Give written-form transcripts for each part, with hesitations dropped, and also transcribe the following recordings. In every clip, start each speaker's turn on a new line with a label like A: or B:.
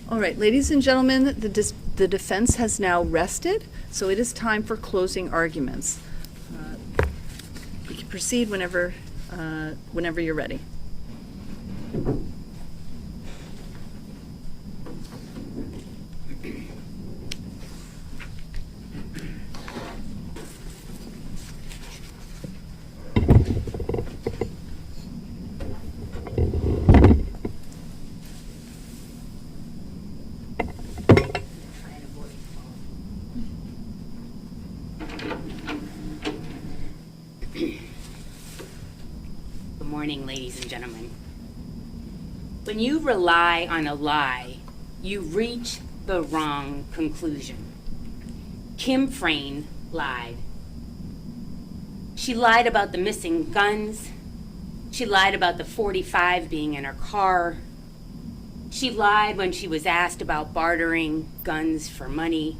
A: All right, ladies and gentlemen, the defense has now rested, so it is time for closing arguments. You can proceed whenever you're ready.
B: Good morning, ladies and gentlemen. When you rely on a lie, you reach the wrong conclusion. Kim Frayne lied. She lied about the missing guns. She lied about the .45 being in her car. She lied when she was asked about bartering guns for money.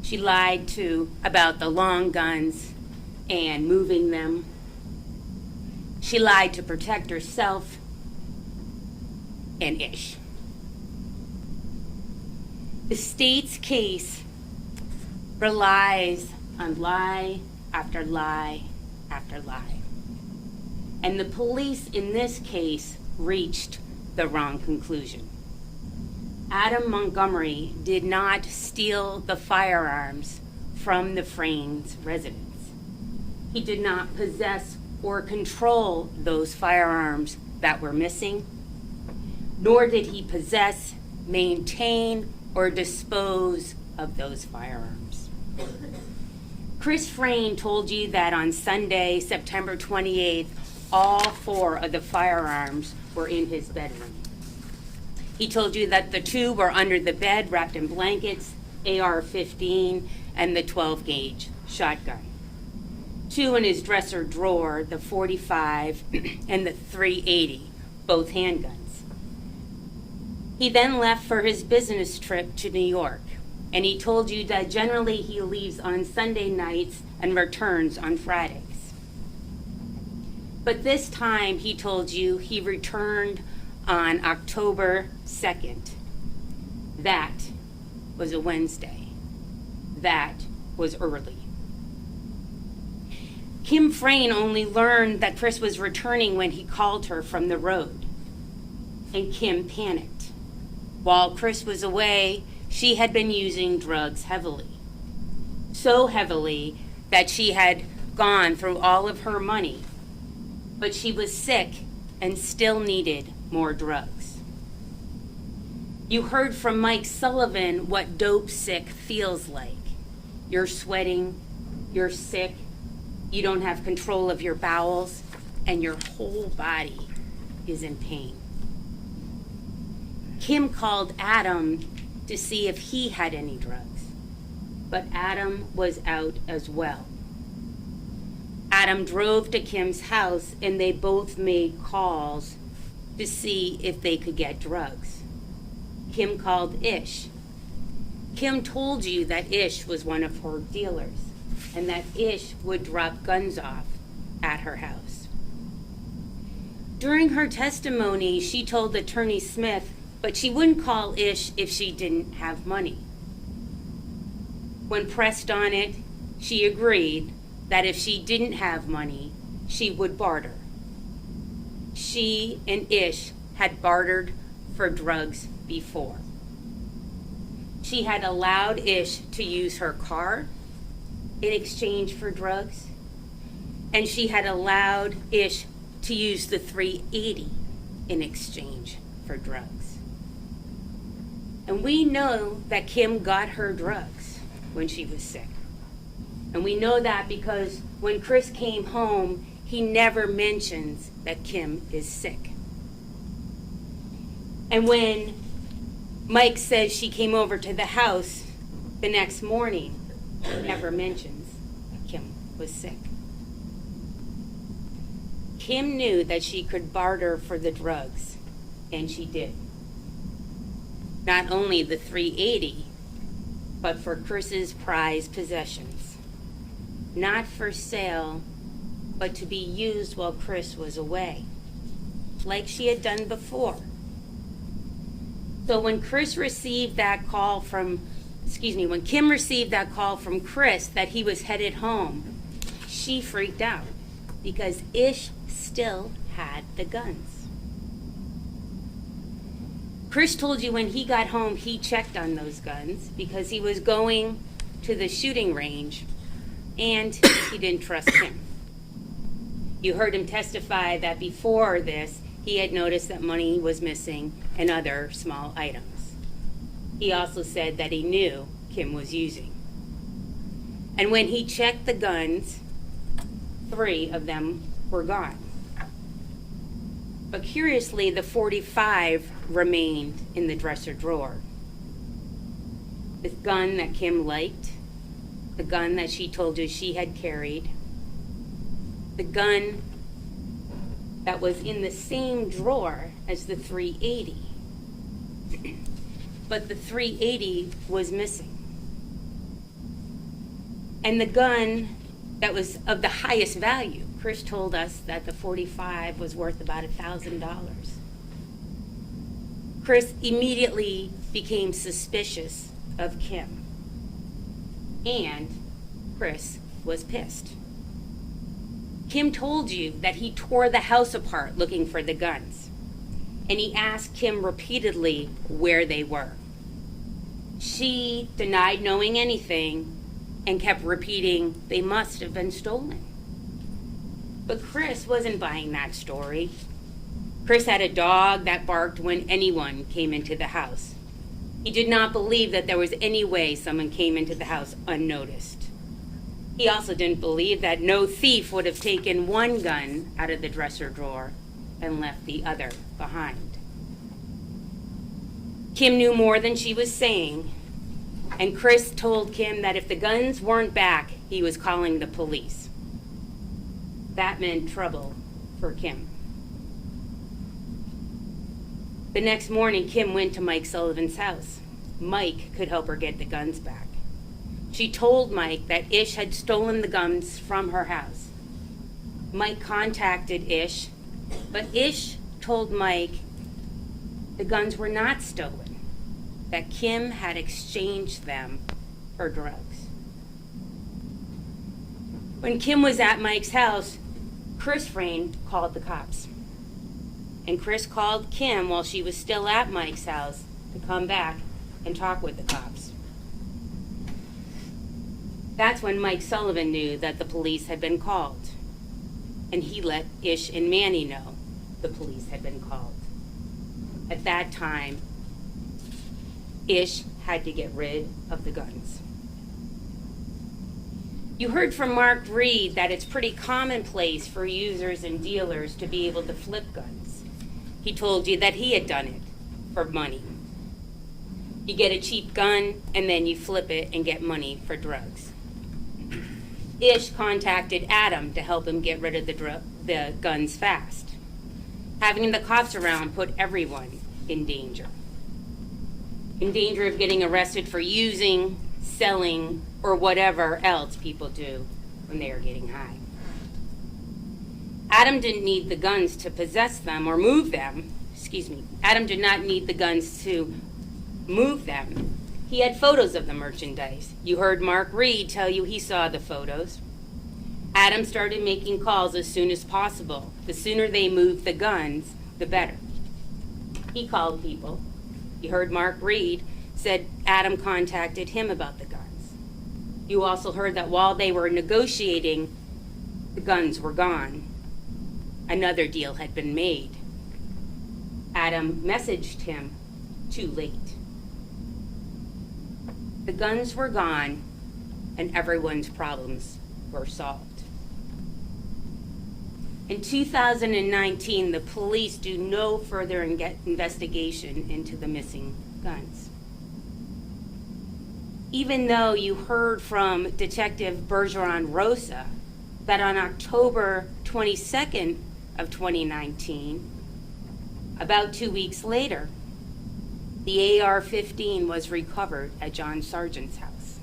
B: She lied about the long guns and moving them. She lied to protect herself and Ish. The state's case relies on lie after lie after lie. And the police in this case reached the wrong conclusion. Adam Montgomery did not steal the firearms from the Frayne's residence. He did not possess or control those firearms that were missing, nor did he possess, maintain, or dispose of those firearms. Chris Frayne told you that on Sunday, September 28th, all 4 of the firearms were in his bedroom. He told you that the 2 were under the bed wrapped in blankets, AR-15, and the 12-gauge shotgun. 2 in his dresser drawer, the .45 and the .380, both handguns. He then left for his business trip to New York, and he told you that generally he leaves on Sunday nights and returns on Fridays. But this time he told you he returned on October 2nd. That was a Wednesday. That was early. Kim Frayne only learned that Chris was returning when he called her from the road, and Kim panicked. While Chris was away, she had been using drugs heavily. So heavily that she had gone through all of her money, but she was sick and still needed more drugs. You heard from Mike Sullivan what dope sick feels like. You're sweating, you're sick, you don't have control of your bowels, and your whole body is in pain. Kim called Adam to see if he had any drugs, but Adam was out as well. Adam drove to Kim's house and they both made calls to see if they could get drugs. Kim called Ish. Kim told you that Ish was one of her dealers and that Ish would drop guns off at her house. During her testimony, she told Attorney Smith, but she wouldn't call Ish if she didn't have money. When pressed on it, she agreed that if she didn't have money, she would barter. She and Ish had bartered for drugs before. She had allowed Ish to use her car in exchange for drugs, and she had allowed Ish to use the .380 in exchange for drugs. And we know that Kim got her drugs when she was sick. And we know that because when Chris came home, he never mentions that Kim is sick. And when Mike says she came over to the house the next morning, he never mentions that Kim was sick. Kim knew that she could barter for the drugs, and she did. Not only the .380, but for Chris's prized possessions. Not for sale, but to be used while Chris was away, like she had done before. So when Kim received that call from Chris that he was headed home, she freaked out because Ish still had the guns. Chris told you when he got home, he checked on those guns because he was going to the shooting range and he didn't trust him. You heard him testify that before this, he had noticed that money was missing and other small items. He also said that he knew Kim was using. And when he checked the guns, 3 of them were gone. But curiously, the .45 remained in the dresser drawer. The gun that Kim liked, the gun that she told you she had carried, the gun that was in the same drawer as the .380. But the .380 was missing. And the gun that was of the highest value, Chris told us that the .45 was worth about $1,000. Chris immediately became suspicious of Kim. And Chris was pissed. Kim told you that he tore the house apart looking for the guns. And he asked Kim repeatedly where they were. She denied knowing anything and kept repeating they must have been stolen. But Chris wasn't buying that story. Chris had a dog that barked when anyone came into the house. He did not believe that there was any way someone came into the house unnoticed. He also didn't believe that no thief would have taken one gun out of the dresser drawer and left the other behind. Kim knew more than she was saying, and Chris told Kim that if the guns weren't back, he was calling the police. That meant trouble for Kim. The next morning, Kim went to Mike Sullivan's house. Mike could help her get the guns back. She told Mike that Ish had stolen the guns from her house. Mike contacted Ish, but Ish told Mike the guns were not stolen, that Kim had exchanged them for drugs. When Kim was at Mike's house, Chris Frayne called the cops. And Chris called Kim while she was still at Mike's house to come back and talk with the cops. That's when Mike Sullivan knew that the police had been called. And he let Ish and Manny know the police had been called. At that time, Ish had to get rid of the guns. You heard from Mark Reed that it's pretty commonplace for users and dealers to be able to flip guns. He told you that he had done it for money. You get a cheap gun and then you flip it and get money for drugs. Ish contacted Adam to help him get rid of the guns fast. Having the cops around put everyone in danger. In danger of getting arrested for using, selling, or whatever else people do when they are getting high. Adam didn't need the guns to possess them or move them. Adam did not need the guns to move them. He had photos of the merchandise. You heard Mark Reed tell you he saw the photos. Adam started making calls as soon as possible. The sooner they moved the guns, the better. He called people. You heard Mark Reed said Adam contacted him about the guns. You also heard that while they were negotiating, the guns were gone. Another deal had been made. Adam messaged him too late. The guns were gone, and everyone's problems were solved. In 2019, the police do no further investigation into the missing guns. Even though you heard from Detective Bergeron Rosa that on October 22nd of 2019, about 2 weeks later, the AR-15 was recovered at John Sargent's house.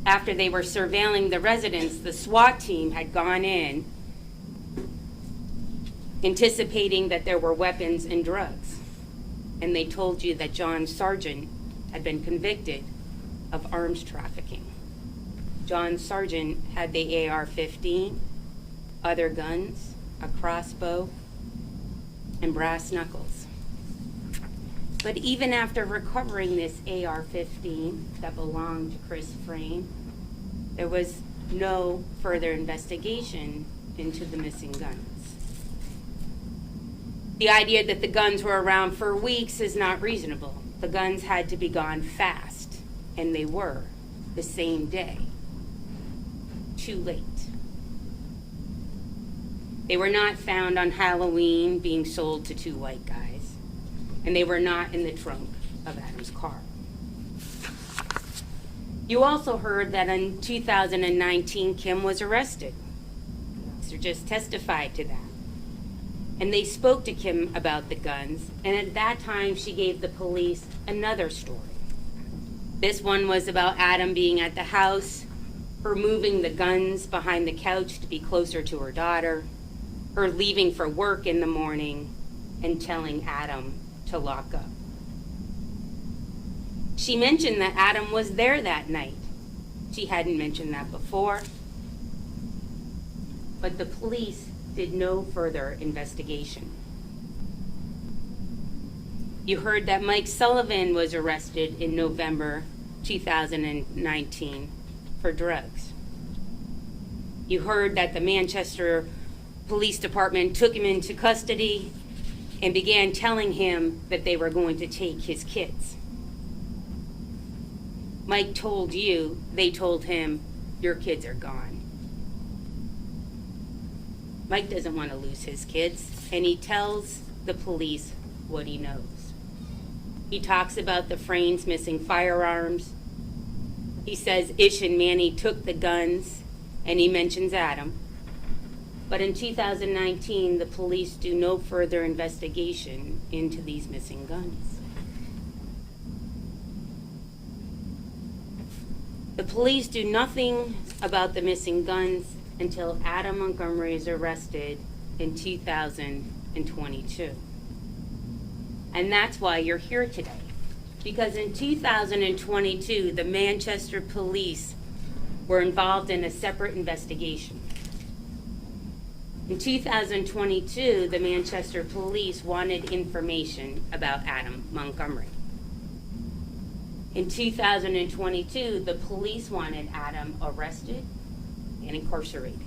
B: After they were surveilling the residence, the SWAT team had gone in, anticipating that there were weapons and drugs. and they told you that John Sargent had been convicted of arms trafficking. John Sargent had the AR-15, other guns, a crossbow, and brass knuckles. But even after recovering this AR-15 that belonged to Chris Frayne, there was no further investigation into the missing guns. The idea that the guns were around for weeks is not reasonable. The guns had to be gone fast, and they were, the same day. Too late. They were not found on Halloween being sold to two white guys, and they were not in the trunk of Adam's car. You also heard that in 2019, Kim was arrested. So just testified to that. And they spoke to Kim about the guns, and at that time she gave the police another story. This one was about Adam being at the house, her moving the guns behind the couch to be closer to her daughter, her leaving for work in the morning, and telling Adam to lock up. She mentioned that Adam was there that night. She hadn't mentioned that before. But the police did no further investigation. You heard that Mike Sullivan was arrested in November 2019 for drugs. You heard that the Manchester Police Department took him into custody and began telling him that they were going to take his kids. Mike told you, they told him, your kids are gone. Mike doesn't want to lose his kids, and he tells the police what he knows. He talks about the Fraynes missing firearms. He says Ish and Manny took the guns, and he mentions Adam. But in 2019, the police do no further investigation into these missing guns. The police do nothing about the missing guns until Adam Montgomery is arrested in 2022. And that's why you're here today. Because in 2022, the Manchester police were involved in a separate investigation. In 2022, the Manchester police wanted information about Adam Montgomery. In 2022, the police wanted Adam arrested and incarcerated.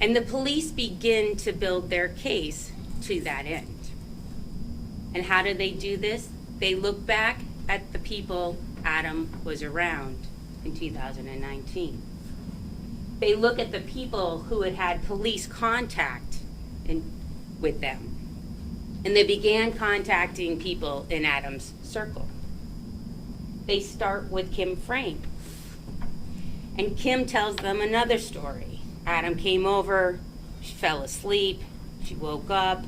B: And the police begin to build their case to that end. And how do they do this? They look back at the people Adam was around in 2019. They look at the people who had had police contact with them. And they began contacting people in Adam's circle. They start with Kim Frayne. And Kim tells them another story. Adam came over, she fell asleep, she woke up,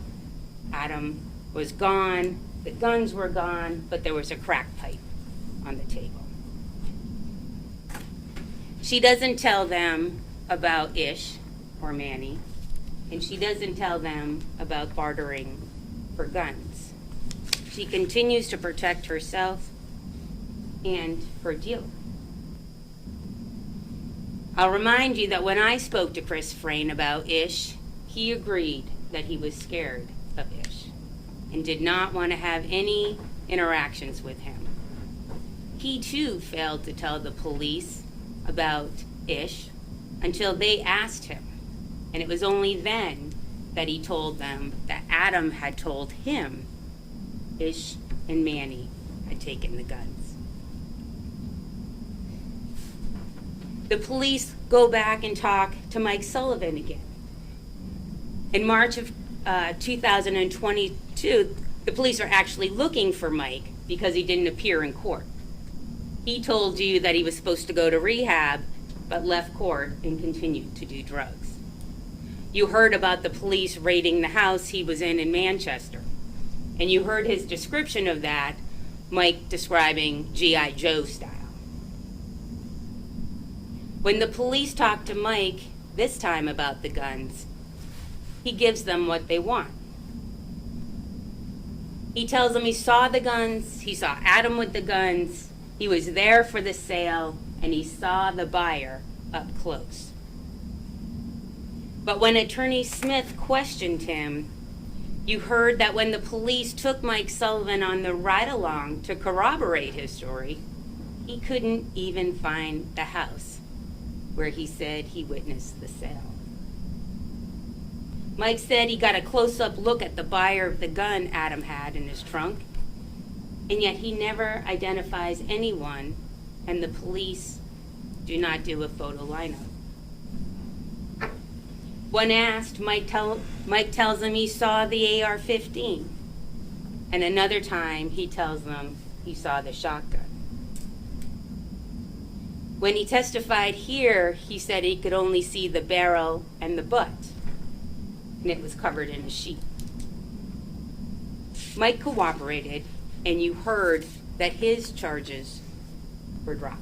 B: Adam was gone, the guns were gone, but there was a crack pipe on the table. She doesn't tell them about Ish or Manny, and she doesn't tell them about bartering for guns. She continues to protect herself and her dealer. I'll remind you that when I spoke to Chris Frayne about Ish, he agreed that he was scared of Ish and did not want to have any interactions with him. He too failed to tell the police about Ish until they asked him. And it was only then that he told them that Adam had told him Ish and Manny had taken the guns. The police go back and talk to Mike Sullivan again. In March of 2022, the police are actually looking for Mike because he didn't appear in court. He told you that he was supposed to go to rehab, but left court and continued to do drugs. You heard about the police raiding the house he was in Manchester, and you heard his description of that, Mike describing G.I. Joe style. When the police talk to Mike this time about the guns, he gives them what they want. He tells him he saw the guns, he saw Adam with the guns, he was there for the sale, and he saw the buyer up close. But when Attorney Smith questioned him, you heard that when the police took Mike Sullivan on the ride-along to corroborate his story, he couldn't even find the house where he said he witnessed the sale. Mike said he got a close-up look at the buyer of the gun Adam had in his trunk, and yet he never identifies anyone, and the police do not do a photo lineup. When asked, Mike tells him he saw the AR-15, and another time he tells them he saw the shotgun. When he testified here, he said he could only see the barrel and the butt, and it was covered in a sheet. Mike cooperated, and you heard that his charges were dropped.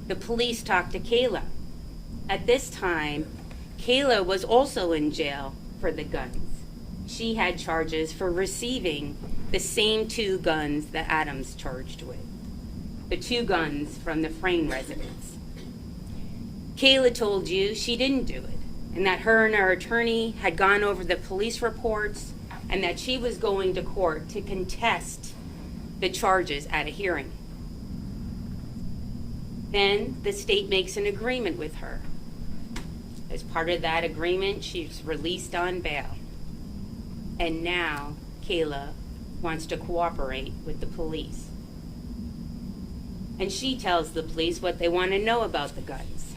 B: The police talked to Kayla. At this time, Kayla was also in jail for the guns. She had charges for receiving the same 2 guns that Adam's charged with, the 2 guns from the Frayne residence. Kayla told you she didn't do it, and that her and her attorney had gone over the police reports, and that she was going to court to contest the charges at a hearing. Then the state makes an agreement with her. As part of that agreement, she's released on bail. And now Kayla wants to cooperate with the police. And she tells the police what they want to know about the guns.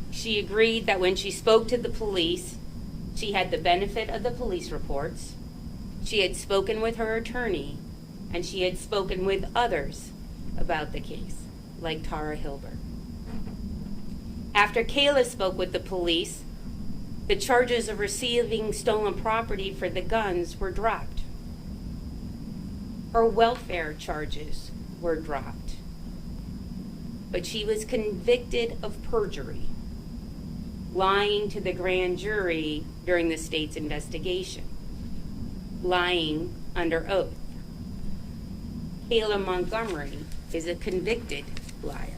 B: She agreed that when she spoke to the police, she had the benefit of the police reports, she had spoken with her attorney, and she had spoken with others about the case, like Tara Hilbert. After Kayla spoke with the police, the charges of receiving stolen property for the guns were dropped. Her welfare charges were dropped. But she was convicted of perjury, lying to the grand jury during the state's investigation, lying under oath. Kayla Montgomery is a convicted liar.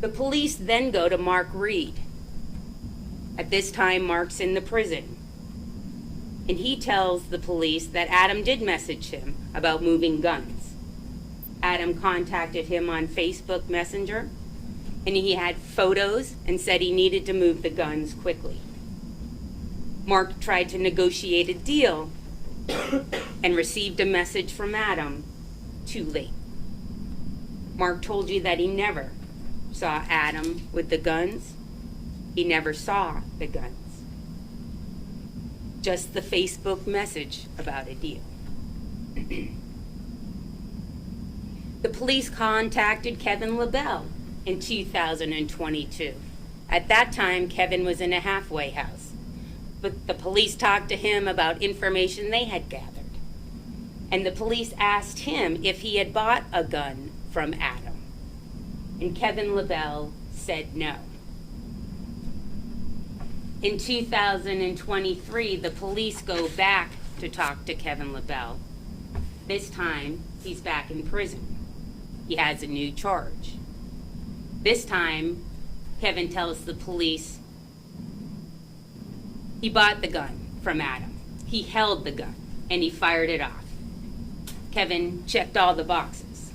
B: The police then go to Mark Reed. At this time, Mark's in the prison. And he tells the police that Adam did message him about moving guns. Adam contacted him on Facebook Messenger, and he had photos and said he needed to move the guns quickly. Mark tried to negotiate a deal and received a message from Adam too late. Mark told you that he never saw Adam with the guns. He never saw the guns. Just the Facebook message about a deal. The police contacted Kevin LaBelle in 2022. At that time, Kevin was in a halfway house, but the police talked to him about information they had gathered. And the police asked him if he had bought a gun from Adam. And Kevin LaBelle said no. In 2023, the police go back to talk to Kevin LaBelle. This time, he's back in prison. He has a new charge. This time, Kevin tells the police he bought the gun from Adam. He held the gun, and he fired it off. Kevin checked all the boxes.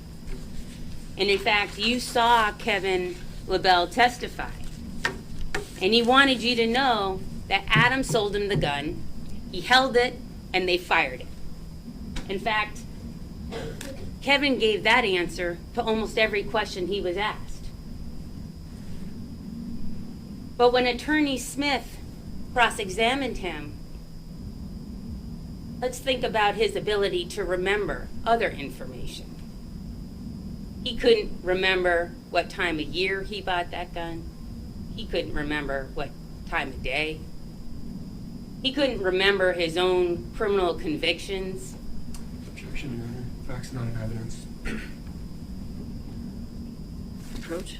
B: And in fact, you saw Kevin LaBelle testify. And he wanted you to know that Adam sold him the gun, he held it, and they fired it. In fact, Kevin gave that answer to almost every question he was asked. But when Attorney Smith cross-examined him, let's think about his ability to remember other information. He couldn't remember what time of year he bought that gun. He couldn't remember what time of day. He couldn't remember his own criminal convictions.
C: Objection, Your Honor. Facts not in evidence.
A: Approach.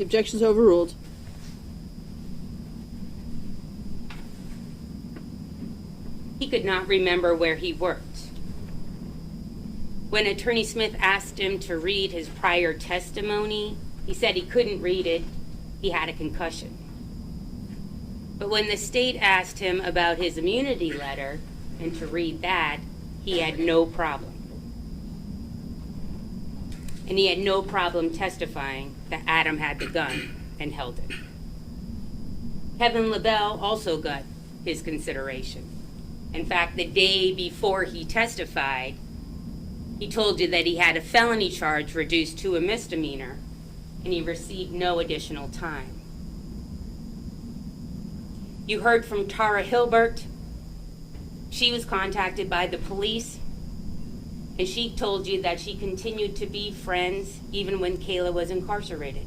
D: The objection's overruled.
B: He could not remember where he worked. When Attorney Smith asked him to read his prior testimony, he said he couldn't read it. He had a concussion. But when the state asked him about his immunity letter and to read that, he had no problem. And he had no problem testifying that Adam had the gun and held it. Kevin LaBelle also got his consideration. In fact, the day before he testified, he told you that he had a felony charge reduced to a misdemeanor, and he received no additional time. You heard from Tara Hilbert. She was contacted by the police, and she told you that she continued to be friends even when Kayla was incarcerated.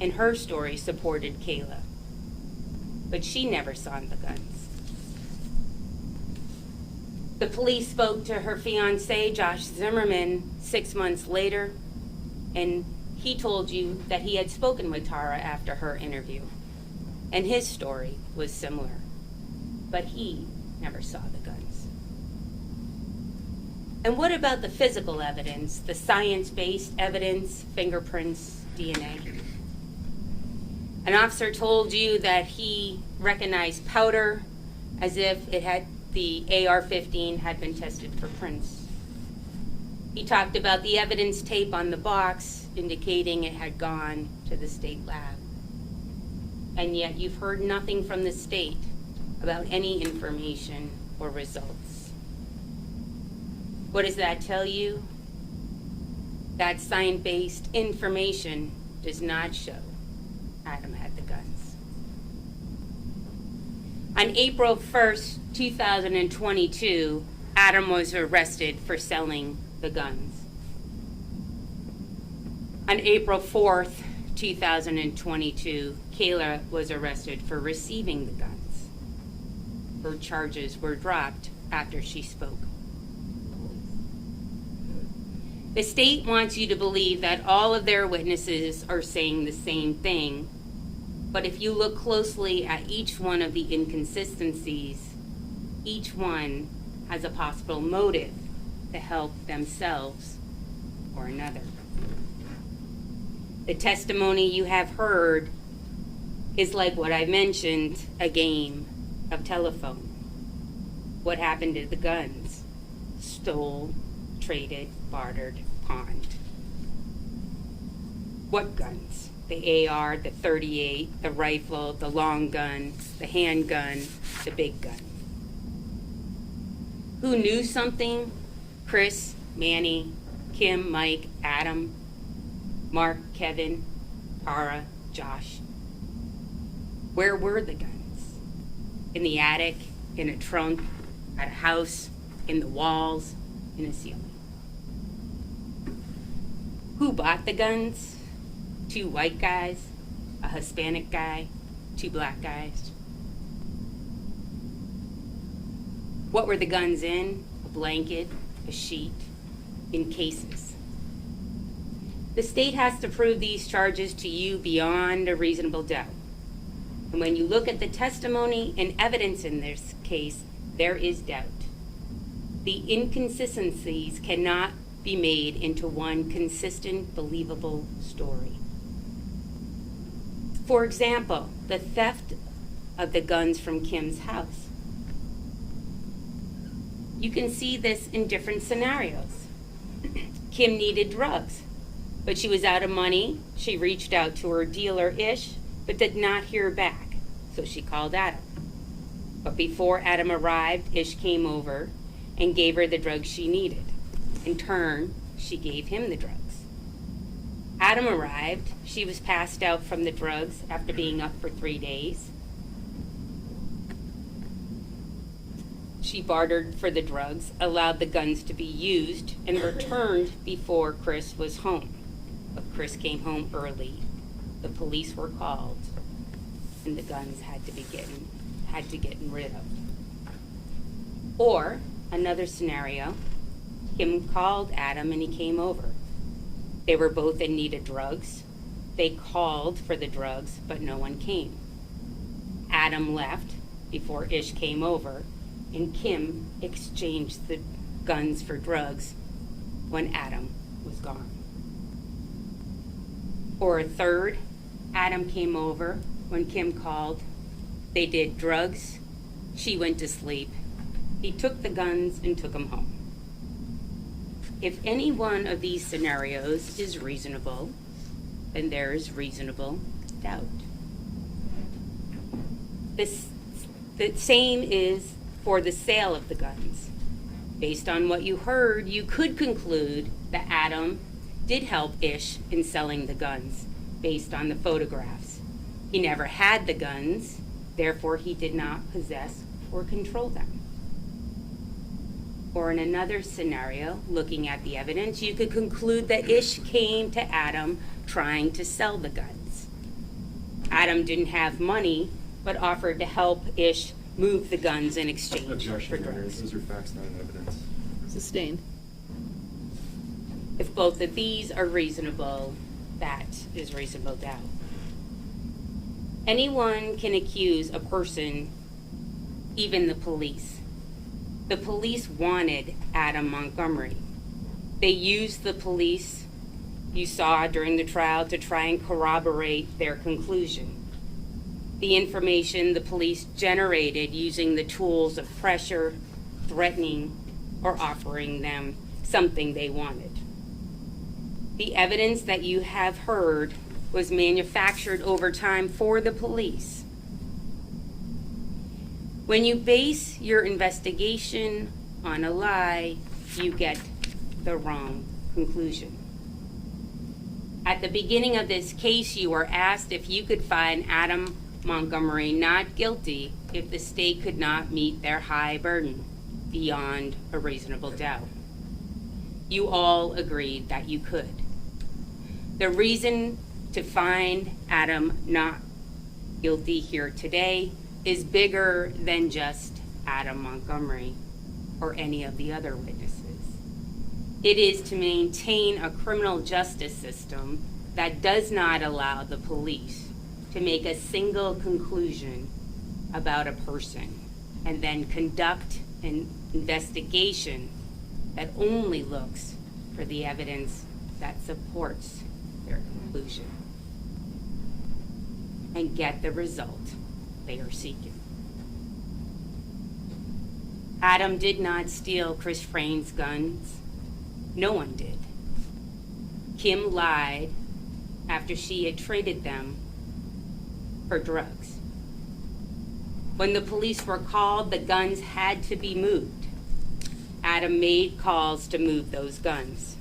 B: And her story supported Kayla, but she never saw the guns. The police spoke to her fiancé, Josh Zimmerman, 6 months later, and he told you that he had spoken with Tara after her interview, and his story was similar, but he never saw the guns. And what about the physical evidence, the science-based evidence, fingerprints, DNA? An officer told you that he recognized powder as if it had the AR-15 had been tested for prints. He talked about the evidence tape on the box indicating it had gone to the state lab. And yet you've heard nothing from the state about any information or results. What does that tell you? That science-based information does not show Adam had the guns. On April 1st, 2022, Adam was arrested for selling the guns. On April 4th, 2022, Kayla was arrested for receiving the guns. Her charges were dropped after she spoke. The state wants you to believe that all of their witnesses are saying the same thing, but if you look closely at each one of the inconsistencies, each one has a possible motive to help themselves or another. The testimony you have heard is like what I mentioned, a game of telephone. What happened to the guns? Stole, traded, bartered, pawned. What guns? The AR, the .38, the rifle, the long gun, the handgun, the big gun. Who knew something? Chris, Manny, Kim, Mike, Adam, Mark, Kevin, Tara, Josh. Where were the guns? In the attic, in a trunk, at a house, in the walls, in a ceiling. Who bought the guns? 2 white guys, a Hispanic guy, 2 black guys. What were the guns in? A blanket, a sheet, in cases. The state has to prove these charges to you beyond a reasonable doubt. And when you look at the testimony and evidence in this case, there is doubt. The inconsistencies cannot be made into one consistent, believable story. For example, the theft of the guns from Kim's house. You can see this in different scenarios. Kim needed drugs, but she was out of money. She reached out to her dealer, Ish, but did not hear back, so she called Adam. But before Adam arrived, Ish came over and gave her the drugs she needed. In turn, she gave him the drugs. Adam arrived. She was passed out from the drugs after being up for 3 days. She bartered for the drugs, allowed the guns to be used, and returned before Chris was home. But Chris came home early. The police were called, and the guns had to be getting rid of. Or another scenario, Kim called Adam and he came over. They were both in need of drugs. They called for the drugs, but no one came. Adam left before Ish came over, and Kim exchanged the guns for drugs when Adam was gone. Or a third, Adam came over when Kim called. They did drugs. She went to sleep. He took the guns and took them home. If any one of these scenarios is reasonable, then there is reasonable doubt. The same is for the sale of the guns. Based on what you heard, you could conclude that Adam did help Ish in selling the guns based on the photographs. He never had the guns, therefore he did not possess or control them. Or in another scenario, looking at the evidence, you could conclude that Ish came to Adam trying to sell the guns. Adam didn't have money, but offered to help Ish move the guns in exchange for
C: Objection, Your Honor.
B: drugs.
C: Those are facts, not evidence.
A: Sustained.
B: If both of these are reasonable, that is reasonable doubt. Anyone can accuse a person, even the police. The police wanted Adam Montgomery. They used the police you saw during the trial to try and corroborate their conclusion. The information the police generated using the tools of pressure, threatening, or offering them something they wanted. The evidence that you have heard was manufactured over time for the police. When you base your investigation on a lie, you get the wrong conclusion. At the beginning of this case, you were asked if you could find Adam Montgomery not guilty if the state could not meet their high burden beyond a reasonable doubt. You all agreed that you could. The reason to find Adam not guilty here today is bigger than just Adam Montgomery or any of the other witnesses. It is to maintain a criminal justice system that does not allow the police to make a single conclusion about a person and then conduct an investigation that only looks for the evidence that supports their conclusion and get the result they are seeking. Adam did not steal Chris Frayn's guns. No one did. Kim lied after she had traded them for drugs. When the police were called, the guns had to be moved. Adam made calls to move those guns.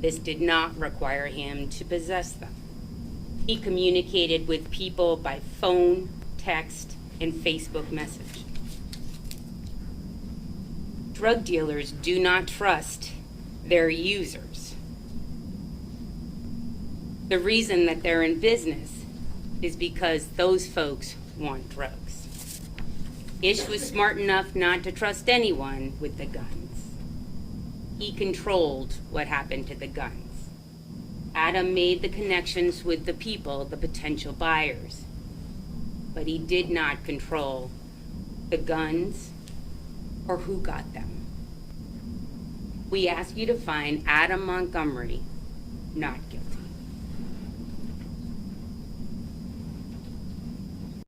B: This did not require him to possess them. He communicated with people by phone, text, and Facebook message. Drug dealers do not trust their users. The reason that they're in business is because those folks want drugs. Ish was smart enough not to trust anyone with the guns. He controlled what happened to the guns. Adam made the connections with the people, the potential buyers, but he did not control the guns or who got them. We ask you to find Adam Montgomery not guilty.